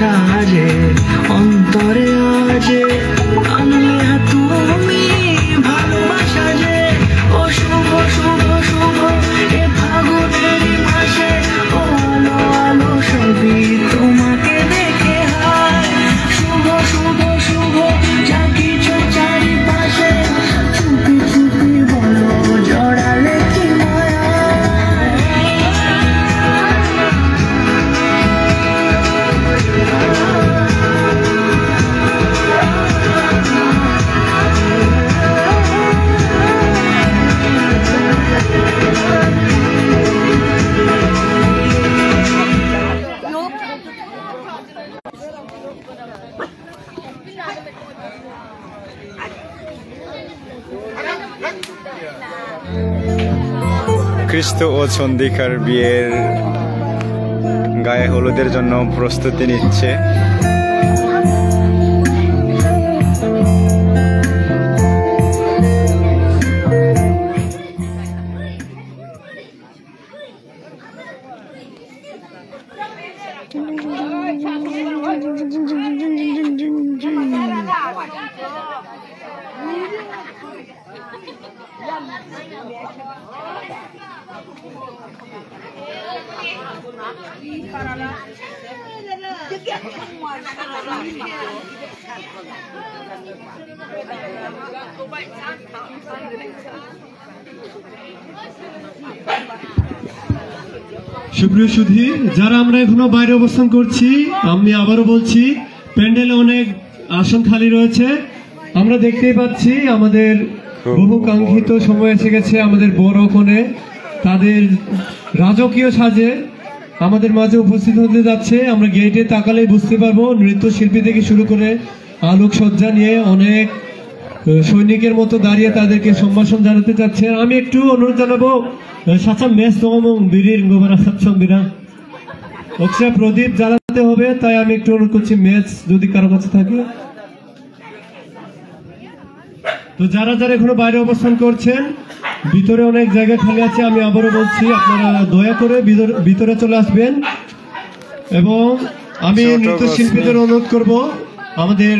সাজে অন্তরে আজে আনলে তুমি ভালোবাসা যে ও শুভ শুভ শুভ এ ফাগুনের মাসে ও আলো আলো সবই তোমাকে দেখে হায় শুভ শুভ শুভ যা কিছু চারিপাশে চুপি চুপি বলো জড়ালে কি মায়া কৃষ্ট ও চন্দ্রিকার বিয়ের গায়ে হলুদের জন্য প্রস্তুতি নিচ্ছে। সুপ্রিয় সুধী, যারা আমরা এখনো বাইরে অবস্থান করছি, আমি আবারও বলছি প্যান্ডেলে অনেক আসন খালি রয়েছে। আমরা দেখতেই পাচ্ছি আমাদের বহু কাঙ্ক্ষিত সময় এসে গেছে। আমাদের বড় কনে তাদের রাজকীয় সাজে আমাদের মাঝে উপস্থিত হতে যাচ্ছে। আমরা গেটে তাকালেই বুঝতে পারবো নৃত্যশিল্পী থেকে শুরু করে আলোকসজ্জা নিয়ে অনেক সৈনিকের মতো দাঁড়িয়ে তাদেরকে সম্ভাষণ জানাতে চাচ্ছে। আমি একটু অনুরোধ জানাবো সাচাম মেস এবং বিড়ির গোবরা সাচ্ছম বিরা ওকে প্রদীপ জ্বালাতে হবে, তাই আমি একটু অনুরোধ করছি মেস যদি কারো কাছে থাকে। তো যারা যারা এখনো বাইরে অবস্থান করছেন, ভিতরে অনেক জায়গা খালি আছে। আমি আবারও বলছি আপনারা দয়া করে ভিতরে চলে আসবেন। এবং আমি নৃত্যশিল্পীদের অনুরোধ করব আমাদের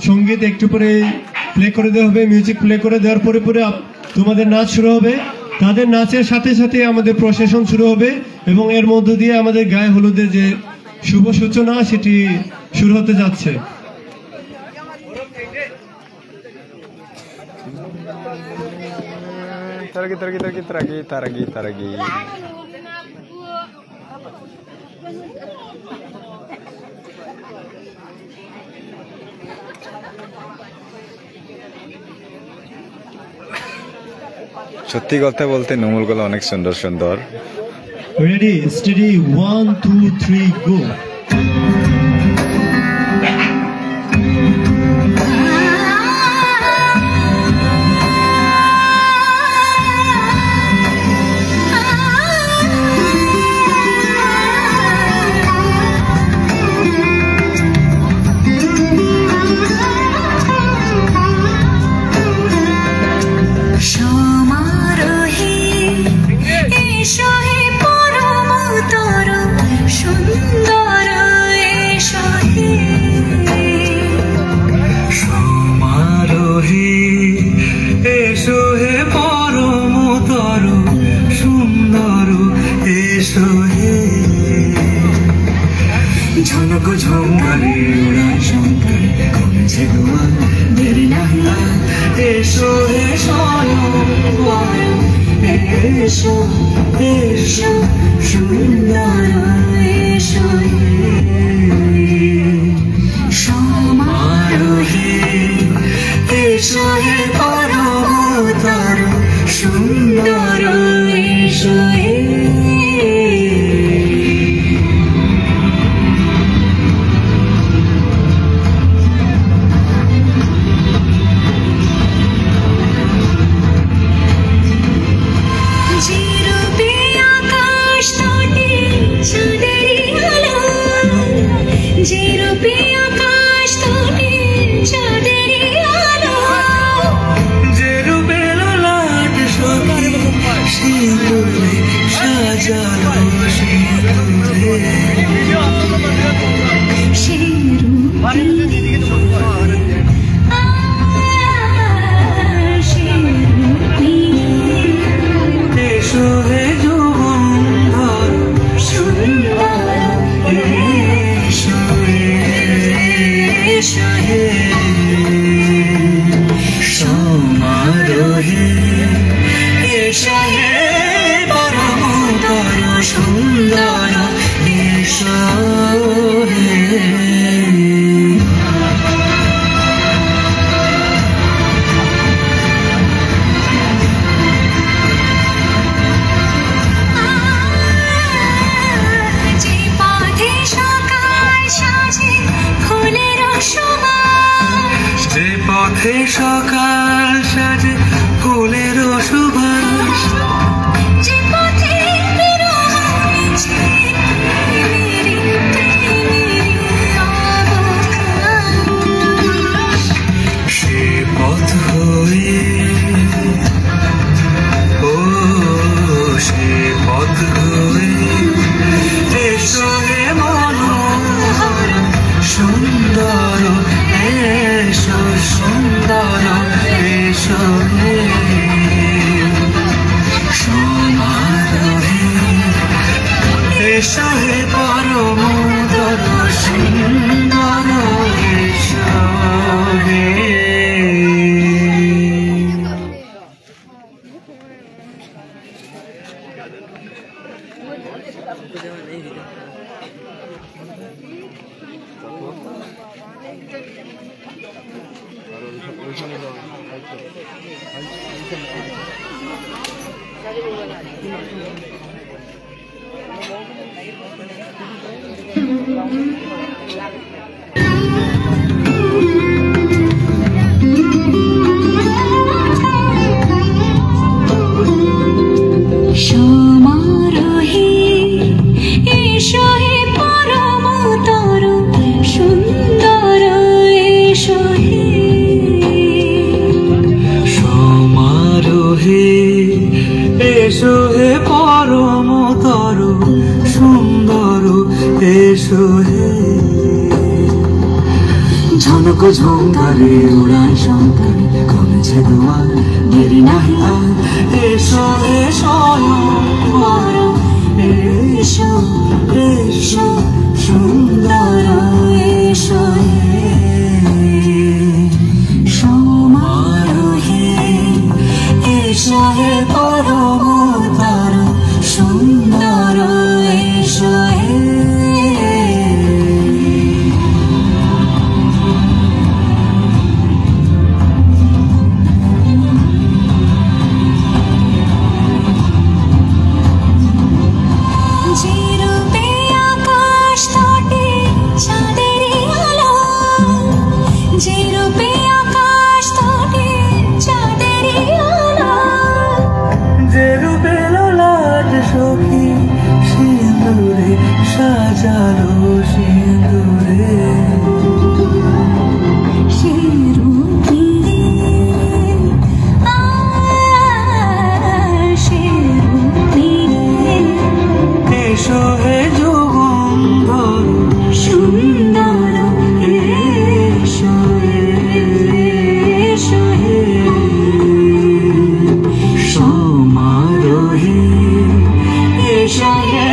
সঙ্গীত একটু পরে প্লে করে দেওয়া হবে। মিউজিক প্লে করে দেওয়ার পরে পরে তোমাদের নাচ শুরু হবে। তাদের নাচের সাথে সাথে আমাদের প্রসেশন শুরু হবে এবং এর মধ্য দিয়ে আমাদের গায়ে হলুদের যে শুভ সূচনা সেটি শুরু হতে যাচ্ছে। তারাগি তারাগি তারাগি তারাগি তারাগি তারাগি সত্যি কথা বলতে নোমলগুলো অনেক সুন্দর সুন্দর। রেডি স্টেডি 1 2 3 গো। ঝনক ঝঙ্কারে ওরা শঙ্কর করেছে দোয়ান দেরি নাহি এসো এসো এসো এসো সুন্দর এসো সমারোহে এসো হে পরমতর সুন্দর এসো she এসো হে সমারোহে এসো হে পরমতর সুন্দর এসো হে যে পথে সকাল সাজে ফুলের সুবাস যে পথে বিরহ মিছে সে পথ হয়ে ও সে পথ হয়ে এসো হে মনোহর সুন্দর এসো সুন্দর এসো হে সমারোহে এসো হে পরমতর সুন্দর এসো হে সমারোহে এসো হে পরমতর সুন্দর এসো হে সমারোহে এসো হে পরমতর সুন্দর এসো হে ঝনক ঝঙ্কারে উড়ায় শঙ্কর কমেছে দুয়ার দেরি নাহি আর এসো এসো এসো এসো সুন্দর এসো হে সমারোহে এসো হে পরমতর সুন্দর এসো হে যে রূপে আকাশ তটে চাঁদেরই আলো যে রূপে আকাশ তটে চাঁদেরই আলো যে রূপে লাট সখী সিঁদুরে সাজালো সিঁদুরে সে রূপে সে রূপে এসো হে যুগন্ধর সুন্দর এসো এসো হে সমারোহে এসো হে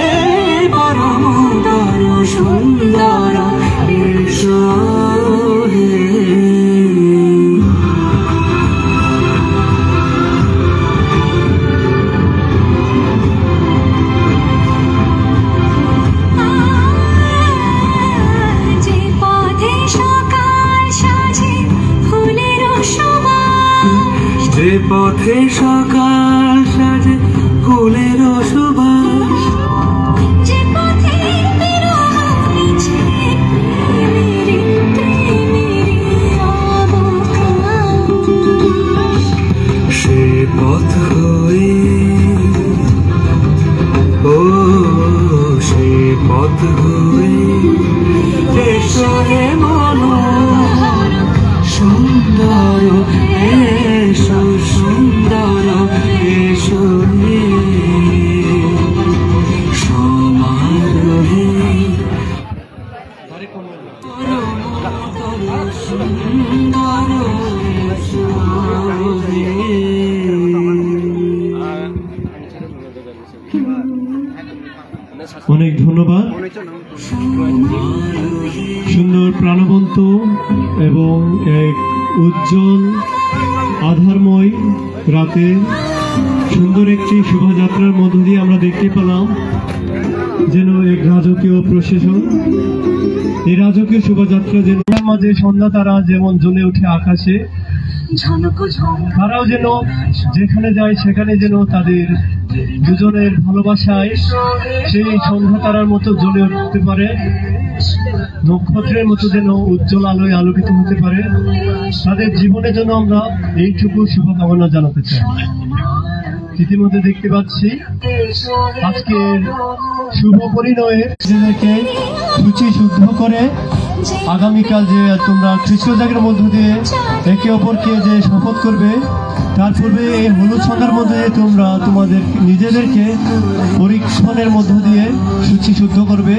পরমতর সুন্দর এসো হে যে পথে সকাল সাজে ফুলের সুবাস যে পথে সকাল সাজে ফুলের সুবাস যে পথে বিরহ মিছে প্রেমেরই অবকাশ সে পথ হয়ে ও সে পথ হয়ে এসো হে মনোহর সুন্দর এসো সুন্দর এসো হে সমারোহে পরমতর সুন্দর এসো হে অনেক ধন্যবাদ। সমারোহে সুন্দর প্রাণবন্ত এবং এক উজ্জ্বল আধারময় রাতে সুন্দর একটি শোভাযাত্রার মধ্য দিয়ে আমরা দেখতে পেলাম যেন এক রাজকীয় প্রশাসন। এই রাজকীয় শোভাযাত্রা যেন মাঝে সন্ধ্যা তারা যেমন জ্বলে ওঠে আকাশে, তারাও যেন যেখানে যায় সেখানে যেন তাদের দুজনের ভালোবাসায় সেই সন্ধ্যা তারার মতো জ্বলে উঠতে পারে, নক্ষত্রের মতো যেন উজ্জ্বল আলোয় আলোকিত হতে পারে। তাদের জীবনের জন্য আমরা এইটুকু শুভকামনা জানাতে চাই। ইতিমধ্যে দেখতে পাচ্ছি আজকের শুভ পরিণয়ে নিজেদেরকে সূচি শুদ্ধ করে আগামীকাল যে তোমরা খ্রিস্টজাগের মধ্য দিয়ে একে অপরকে যে শপথ করবে, তার পূর্বে এই হলুদ সন্ধ্যার মধ্যে দিয়ে তোমরা তোমাদের নিজেদেরকে পরীক্ষণের মধ্য দিয়ে সূচি শুদ্ধ করবে।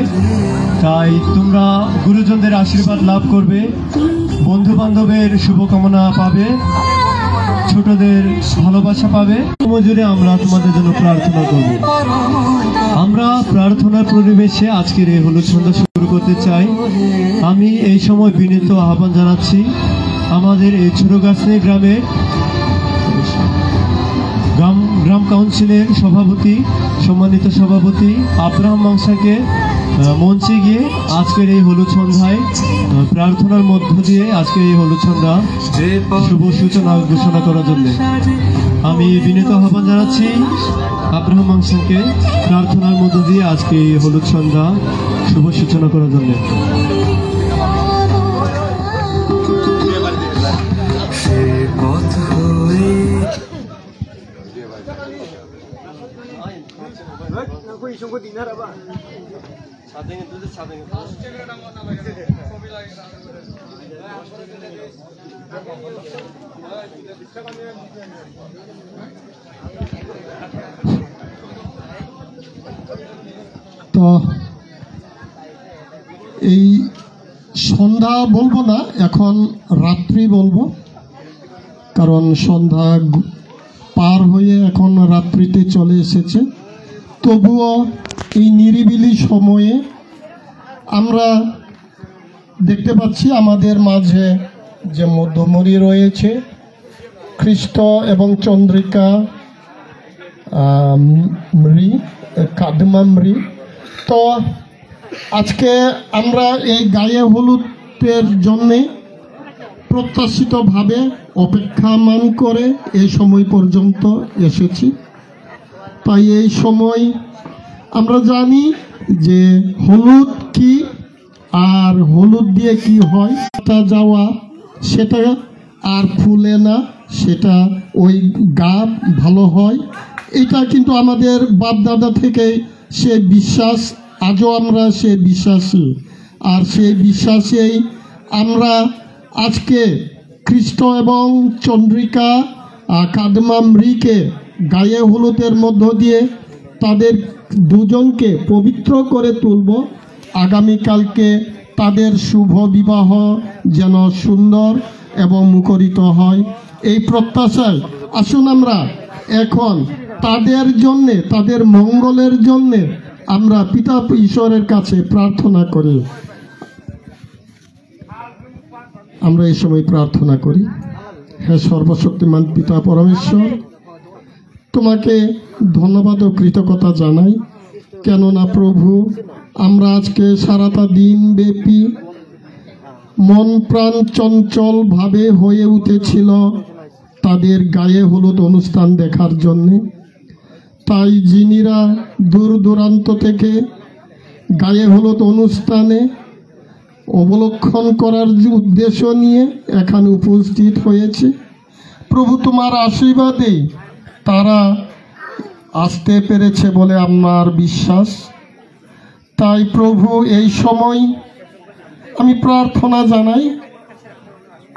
তাই তোমরা গুরুজনদের আশীর্বাদ লাভ করবে, বন্ধু বান্ধবের শুভকামনা পাবে, ছোটদের ভালোবাসা পাবে। মজুরে আমরা তোমাদের জন্য প্রার্থনা করব। আমরা প্রার্থনার পরিবেশে আজকের এই হলুদ সন্ধ্যা শুরু করতে চাই। আমি এই সময় বিনীত আহ্বান জানাচ্ছি আমাদের এই ছোটগাছনি গ্রামের গ্রাম কাউন্সিলের সভাপতি, সম্মানিত সভাপতি আব্রাহাম মাংসাকে মঞ্চে গিয়ে আজকের এই হলুদ সন্ধ্যায় প্রার্থনার মধ্য দিয়ে আজকের এই হলুদ সন্ধ্যা শুভ সূচনা ঘোষণা করার জন্য আমি বিনীত আহ্বান জানাচ্ছি আব্রাহাম মাংসাকে প্রার্থনার মধ্য দিয়ে আজকে এই হলুদ সন্ধ্যা শুভ সূচনা করার জন্য। সে পথ হয়ে তো এই সন্ধ্যা বলবো না, এখন রাত্রি বলবো, কারণ সন্ধ্যা পার হয়ে এখন রাত্রিতে চলে এসেছে। তবুও এই নিরিবিলি সময়ে আমরা দেখতে পাচ্ছি আমাদের মাঝে যে মধ্যমণি রয়েছে খ্রিস্ট এবং চন্দ্রিকা কাদমামরি। তো আজকে আমরা এই গায়ে হলুদের জন্যে প্রত্যাশিতভাবে অপেক্ষামান করে এই সময় পর্যন্ত এসেছি। তাই এই সময় আমরা জানি যে হলুদ কি আর হলুদ দিয়ে কি হয়, তা যাওয়া সেটা আর ফুলে না, সেটা ওই গা ভালো হয়। এটা কিন্তু আমাদের বাপদাদা থেকে সে বিশ্বাস, আজও আমরা সে বিশ্বাসী। আর সেই বিশ্বাসেই আমরা আজকে খ্রিস্ট এবং চন্দ্রিকা কাদমামরিকে গায়ে হলুদের মধ্য দিয়ে তাদের দুজনকে পবিত্র করে তুলব। আগামীকালকে তাদের শুভ বিবাহ যেন সুন্দর এবং মুখরিত হয়, এই প্রত্যাশায় আসুন আমরা এখন তাদের জন্যে, তাদের মঙ্গলের জন্যে আমরা পিতা ঈশ্বরের কাছে প্রার্থনা করি। আমরা এই সময় প্রার্থনা করি। হে সর্বশক্তিমান পিতা পরমেশ্বর, তোমাকে ধন্যবাদ ও কৃতজ্ঞতা জানাই, কেননা প্রভু আমরা আজকে সারাটা দিন ব্যাপী মন প্রাণ চঞ্চল ভাবে হয়ে উঠেছিল তাদের গায়ে হলুদ অনুষ্ঠান দেখার জন্যে। তাই যিনিরা দূর দূরান্ত থেকে গায়ে হলুদ অনুষ্ঠানে অবলক্ষণ করার উদ্দেশ্য নিয়ে এখানে উপস্থিত হয়েছে, প্রভু তোমার আশীর্বাদে তারা আসতে পেরেছে বলে আমার বিশ্বাস। তাই প্রভু এই সময় আমি প্রার্থনা জানাই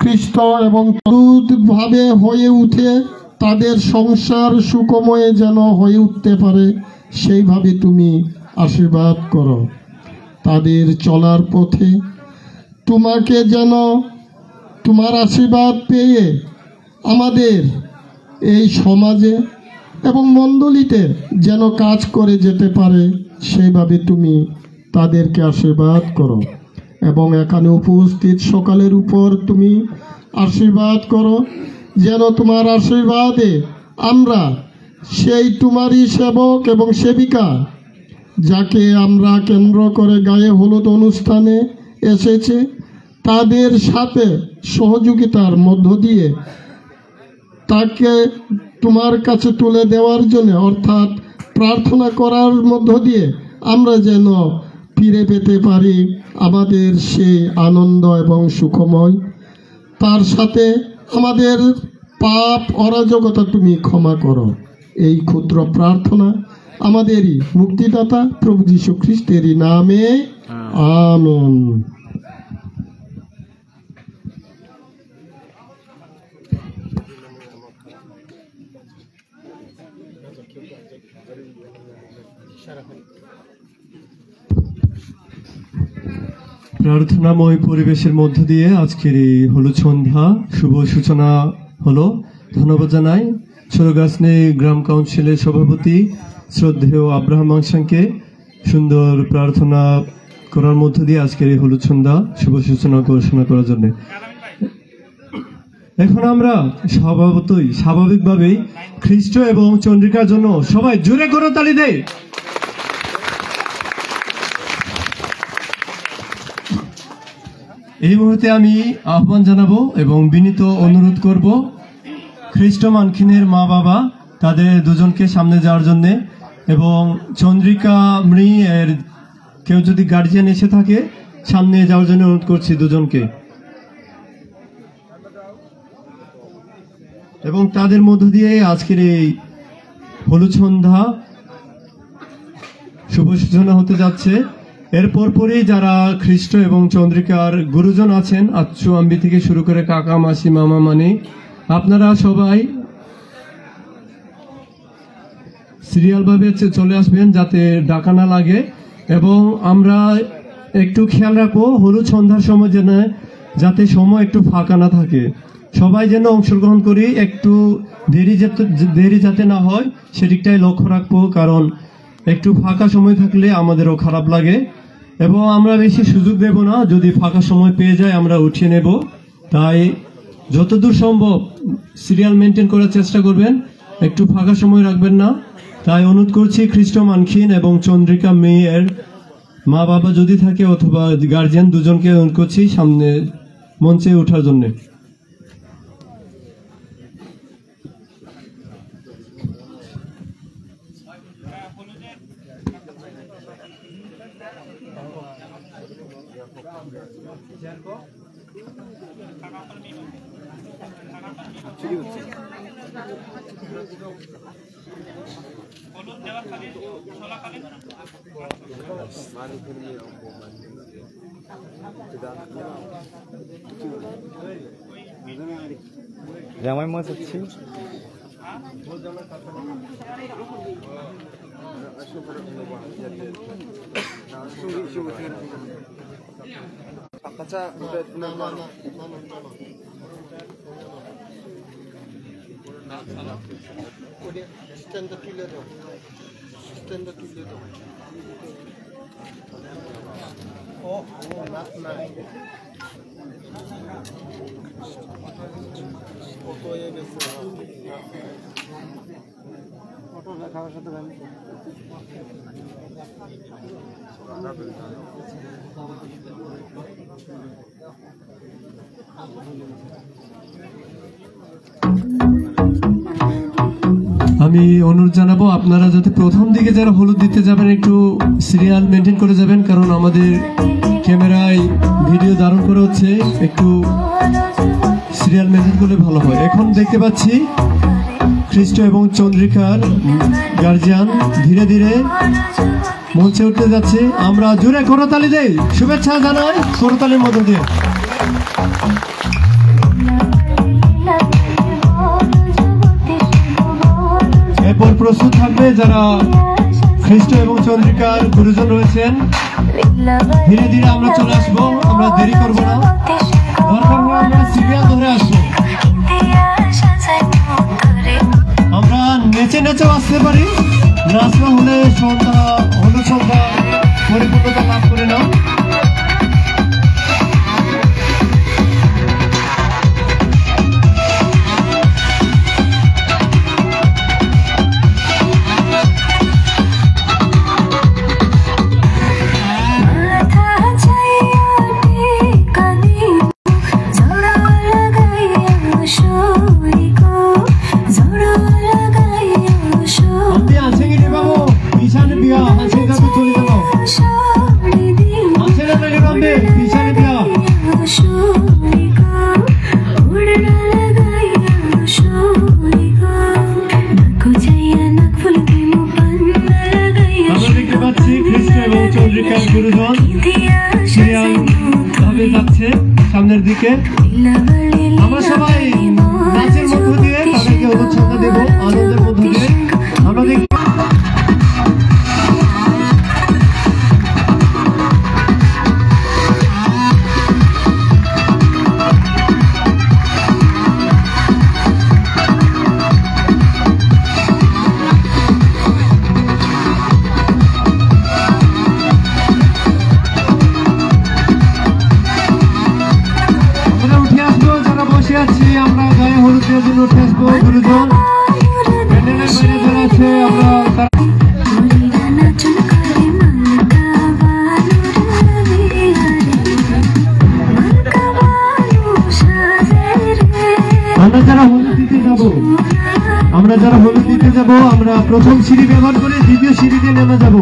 খ্রিস্ট এবং ভাবে হয়ে উঠে তাদের সংসার সুখময় যেন হয়ে উঠতে পারে, সেইভাবে তুমি আশীর্বাদ করো। তাদের চলার পথে তোমাকে যেন তোমার আশীর্বাদ পেয়ে আমাদের এই সমাজে এবং মণ্ডলীতে যেন কাজ করে যেতে পারে, সেইভাবে তুমি তাদেরকে আশীর্বাদ করো। এবং এখানে উপস্থিত সকলের উপর তুমি আশীর্বাদ করো, যেন তোমার আশীর্বাদে আমরা সেই তোমারই সেবক এবং সেবিকা যাকে আমরা কেন্দ্র করে গায়ে হলুদ অনুষ্ঠানে এসেছে তাদের সাথে সহযোগিতার মধ্য দিয়ে তাকে তোমার কাছে তুলে দেওয়ার জন্য, অর্থাৎ প্রার্থনা করার মধ্য দিয়ে আমরা যেন ফিরে পেতে পারি আমাদের সেই আনন্দ এবং সুখময়। তার সাথে আমাদের পাপ অরাজকতা তুমি ক্ষমা করো। এই ক্ষুদ্র প্রার্থনা আমাদেরই মুক্তিদাতা প্রভু যীশু খ্রিস্টেরই নামে, আমেন। প্রার্থনাময় পরিবেশের মধ্য দিয়ে আজকের এই হলুদ সন্ধ্যা শুভ সূচনা হলো। ধন্যবাদ জানাই ছোটগাছনি গ্রাম কাউন্সিলের সভাপতি শ্রদ্ধেয় আব্রাহাম মাংসাংকে সুন্দর প্রার্থনা করার মধ্য দিয়ে আজকের এই হলুদ সন্ধ্যা শুভ সূচনা ঘোষণা করার জন্য। এখন আমরা স্বাভাবিকভাবেই খ্রিস্ট এবং চন্দ্রিকার জন্য সবাই জোরে করে তালি দেয়। এই মুহূর্তে আমি আহ্বান জানাবো এবং বিনীত অনুরোধ করব খ্রিস্ট মানখিনের মা বাবা তাদের দুজনকে সামনে যাওয়ার জন্য, এবং চন্দ্রিকা মৃ এর কেউ যদি গার্জিয়ান এসে থাকে সামনে যাওয়ার জন্য অনুরোধ করছি দুজনকে। এবং তাদের মধ্য দিয়ে আজকের এই হলুদ সন্ধ্যা শুভ সূচনা হতে যাচ্ছে। এরপর পরই যারা খ্রিস্ট এবং চন্দ্রিকার গুরুজন আছেন, আচ্ছু আম্বি থেকে শুরু করে কাকা মাসি মামা মানি, আপনারা সবাই সিরিয়াল ভাবে চলে আসবেন যাতে ডাকা না লাগে। এবং আমরা একটু খেয়াল রাখবো হলুদ সন্ধ্যার সময় যেন যাতে সময় একটু ফাঁকা না থাকে, সবাই যেন অংশগ্রহণ করি, একটু দেরি যাতে না হয় সেদিকটাই লক্ষ্য রাখবো, কারণ একটু ফাঁকা সময় থাকলে আমাদেরও খারাপ লাগে। এবং আমরা বেশি সুযোগ দেব না, যদি ফাঁকা সময় পেয়ে যায় আমরা উঠিয়ে নেব। তাই যতদূর সম্ভব সিরিয়াল মেনটেন করার চেষ্টা করবেন, একটু ফাঁকা সময় রাখবেন না। তাই অনুরোধ করছি খ্রিস্ট মানখিন এবং চন্দ্রিকা মেয়ের মা বাবা যদি থাকে অথবা গার্জিয়ান দুজনকে অনুরোধ করছি সামনে মঞ্চে ওঠার জন্য। জামাই মাছ হচ্ছে আমি অনুরোধ জানাবো আপনারা যাতে প্রথম দিকে যারা হলুদ দিতে যাবেন একটু সিরিয়াল মেনটেন করে যাবেন, কারণ আমাদের ক্যামেরায় ভিডিও ধারণ করা হচ্ছে, একটু সিরিয়াল মেনটেন করলে ভালো হয়। এখন দেখতে পাচ্ছি খ্রিস্ট এবং চন্দ্রিকার গার্জিয়ান ধীরে ধীরে মঞ্চে উঠতে যাচ্ছে। আমরা জোরে করতালি দেই, শুভেচ্ছা জানাই করতালির মধ্য দিয়ে। এরপর প্রস্তুত থাকবে যারা খ্রিস্ট এবং চন্দ্রিকার গুরুজন রয়েছেন। ধীরে ধীরে আমরা চলে আসবো, আমরা দেরি করব না, দরকার হলে আমরা সিরিয়াল ধরে আসবো। আমরা নেচে নেচেও আসতে পারি, নাচ না হলে সন্ধ্যা হলুদ সন্ধ্যা পরিপূর্ণতা লাভ করে না। যাচ্ছে সামনের দিকে। আমরা সবাই নাচের মধ্য দিয়ে তাদেরকে হলুদ ছন্দা দেব, আনন্দের মধ্য দিয়ে আমরা দেখব। আমরা গায়ে হলুদ দেওয়ার জন্য উঠে আসবো। গুরুজন প্যান্ডেলের বাইরে যারা আছে আমরা যারা হলুদ দিতে যাবো, আমরা প্রথম সিঁড়ি ব্যবহার করে দ্বিতীয় সিঁড়িতে নেমে যাব।